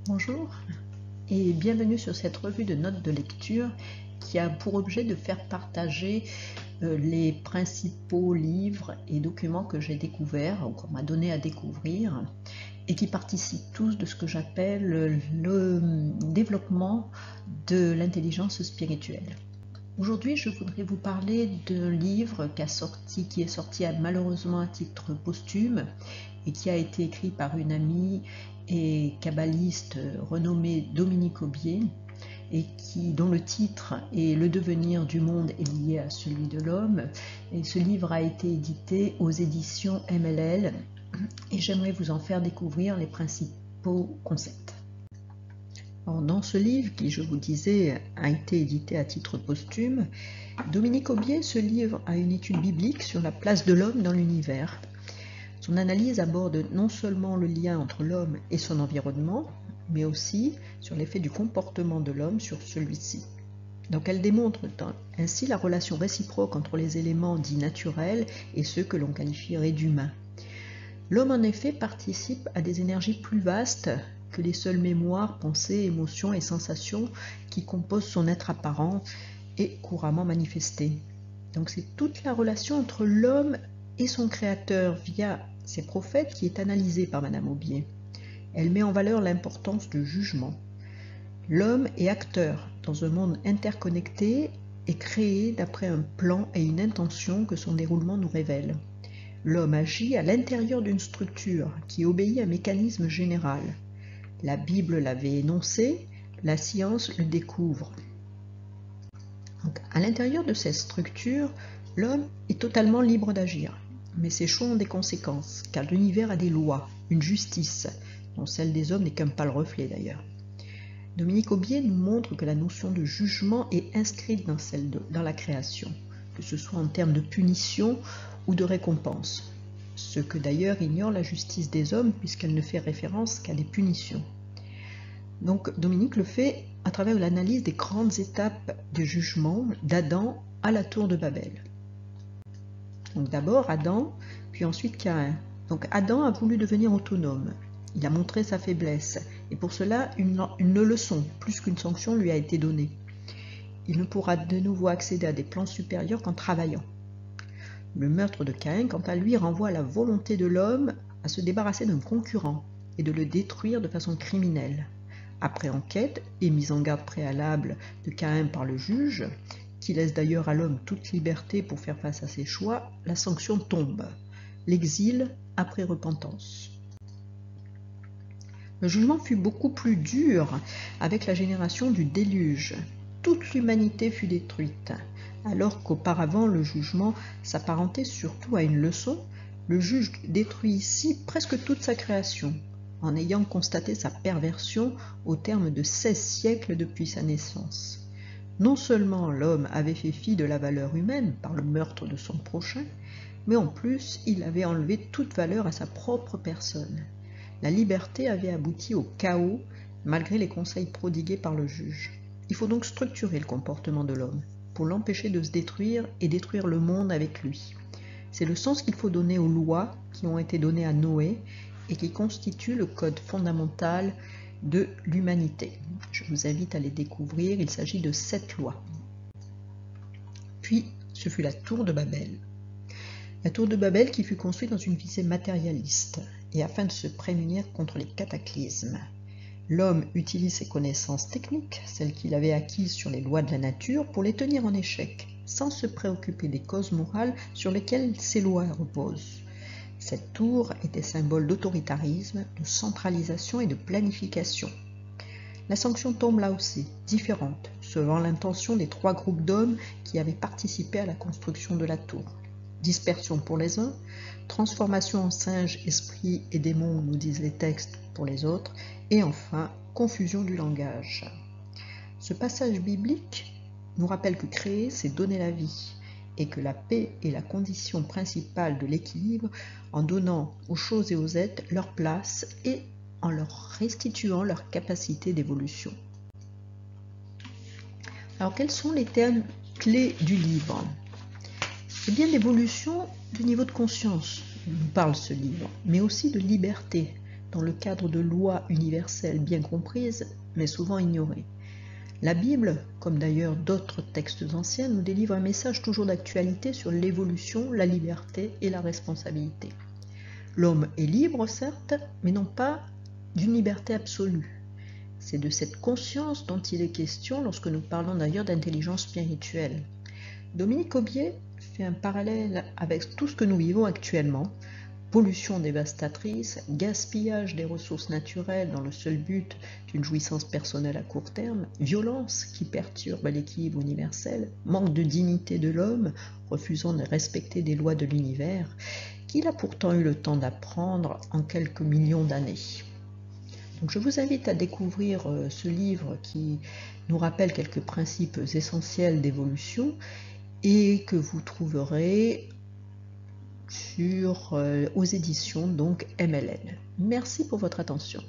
Bonjour et bienvenue sur cette revue de notes de lecture qui a pour objet de faire partager les principaux livres et documents que j'ai découverts ou qu'on m'a donné à découvrir et qui participent tous de ce que j'appelle le développement de l'intelligence spirituelle. Aujourd'hui, je voudrais vous parler d'un livre qui est sorti malheureusement à titre posthume et qui a été écrit par une amie et kabbaliste renommée Dominique Aubier et dont le titre est « Le devenir du monde est lié à celui de l'homme ». Et ce livre a été édité aux éditions MLL et j'aimerais vous en faire découvrir les principaux concepts. Alors, dans ce livre, qui, je vous disais, a été édité à titre posthume, Dominique Aubier se livre à une étude biblique sur la place de l'homme dans l'univers. Son analyse aborde non seulement le lien entre l'homme et son environnement, mais aussi sur l'effet du comportement de l'homme sur celui-ci. Donc elle démontre ainsi la relation réciproque entre les éléments dits naturels et ceux que l'on qualifierait d'humains. L'homme en effet participe à des énergies plus vastes que les seules mémoires, pensées, émotions et sensations qui composent son être apparent et couramment manifesté. Donc c'est toute la relation entre l'homme et son créateur via ses prophètes qui est analysée par Madame Aubier. Elle met en valeur l'importance du jugement. L'homme est acteur dans un monde interconnecté et créé d'après un plan et une intention que son déroulement nous révèle. L'homme agit à l'intérieur d'une structure qui obéit à un mécanisme général. La Bible l'avait énoncé, la science le découvre. Donc, à l'intérieur de cette structure, l'homme est totalement libre d'agir. Mais ces choix ont des conséquences, car l'univers a des lois, une justice, dont celle des hommes n'est qu'un pâle reflet d'ailleurs. Dominique Aubier nous montre que la notion de jugement est inscrite dans la création, que ce soit en termes de punition ou de récompense, ce que d'ailleurs ignore la justice des hommes puisqu'elle ne fait référence qu'à des punitions. Donc Dominique le fait à travers l'analyse des grandes étapes du jugement d'Adam à la tour de Babel. Donc d'abord Adam, puis ensuite Caïn. Donc Adam a voulu devenir autonome. Il a montré sa faiblesse. Et pour cela, une leçon, plus qu'une sanction, lui a été donnée. Il ne pourra de nouveau accéder à des plans supérieurs qu'en travaillant. Le meurtre de Caïn, quant à lui, renvoie à la volonté de l'homme à se débarrasser d'un concurrent et de le détruire de façon criminelle. Après enquête et mise en garde préalable de Caïn par le juge, qui laisse d'ailleurs à l'homme toute liberté pour faire face à ses choix, la sanction tombe, l'exil après repentance. Le jugement fut beaucoup plus dur avec la génération du déluge. Toute l'humanité fut détruite. Alors qu'auparavant le jugement s'apparentait surtout à une leçon, le juge détruit ici presque toute sa création, en ayant constaté sa perversion au terme de 16 siècles depuis sa naissance. Non seulement l'homme avait fait fi de la valeur humaine par le meurtre de son prochain, mais en plus il avait enlevé toute valeur à sa propre personne. La liberté avait abouti au chaos malgré les conseils prodigués par le juge. Il faut donc structurer le comportement de l'homme pour l'empêcher de se détruire et détruire le monde avec lui. C'est le sens qu'il faut donner aux lois qui ont été données à Noé et qui constituent le code fondamental de l'humanité. Je vous invite à les découvrir, il s'agit de 7 lois. Puis, ce fut la tour de Babel. La tour de Babel qui fut construite dans une visée matérialiste et afin de se prémunir contre les cataclysmes. L'homme utilise ses connaissances techniques, celles qu'il avait acquises sur les lois de la nature, pour les tenir en échec, sans se préoccuper des causes morales sur lesquelles ces lois reposent. Cette tour était symbole d'autoritarisme, de centralisation et de planification. La sanction tombe là aussi, différente, selon l'intention des 3 groupes d'hommes qui avaient participé à la construction de la tour. Dispersion pour les uns, transformation en singes, esprits et démons, nous disent les textes, pour les autres, et enfin, confusion du langage. Ce passage biblique nous rappelle que créer, c'est donner la vie, et que la paix est la condition principale de l'équilibre en donnant aux choses et aux êtres leur place et en leur restituant leur capacité d'évolution. Alors quels sont les termes clés du livre ? Eh bien l'évolution du niveau de conscience nous parle ce livre, mais aussi de liberté, dans le cadre de lois universelles bien comprises, mais souvent ignorées. La Bible, comme d'ailleurs d'autres textes anciens, nous délivre un message toujours d'actualité sur l'évolution, la liberté et la responsabilité. L'homme est libre, certes, mais non pas d'une liberté absolue. C'est de cette conscience dont il est question lorsque nous parlons d'ailleurs d'intelligence spirituelle. Dominique Aubier fait un parallèle avec tout ce que nous vivons actuellement. Pollution dévastatrice, gaspillage des ressources naturelles dans le seul but d'une jouissance personnelle à court terme, violence qui perturbe l'équilibre universel, manque de dignité de l'homme, refusant de respecter des lois de l'univers, qu'il a pourtant eu le temps d'apprendre en quelques millions d'années. Donc je vous invite à découvrir ce livre qui nous rappelle quelques principes essentiels d'évolution et que vous trouverez aux éditions donc MLN. Merci pour votre attention.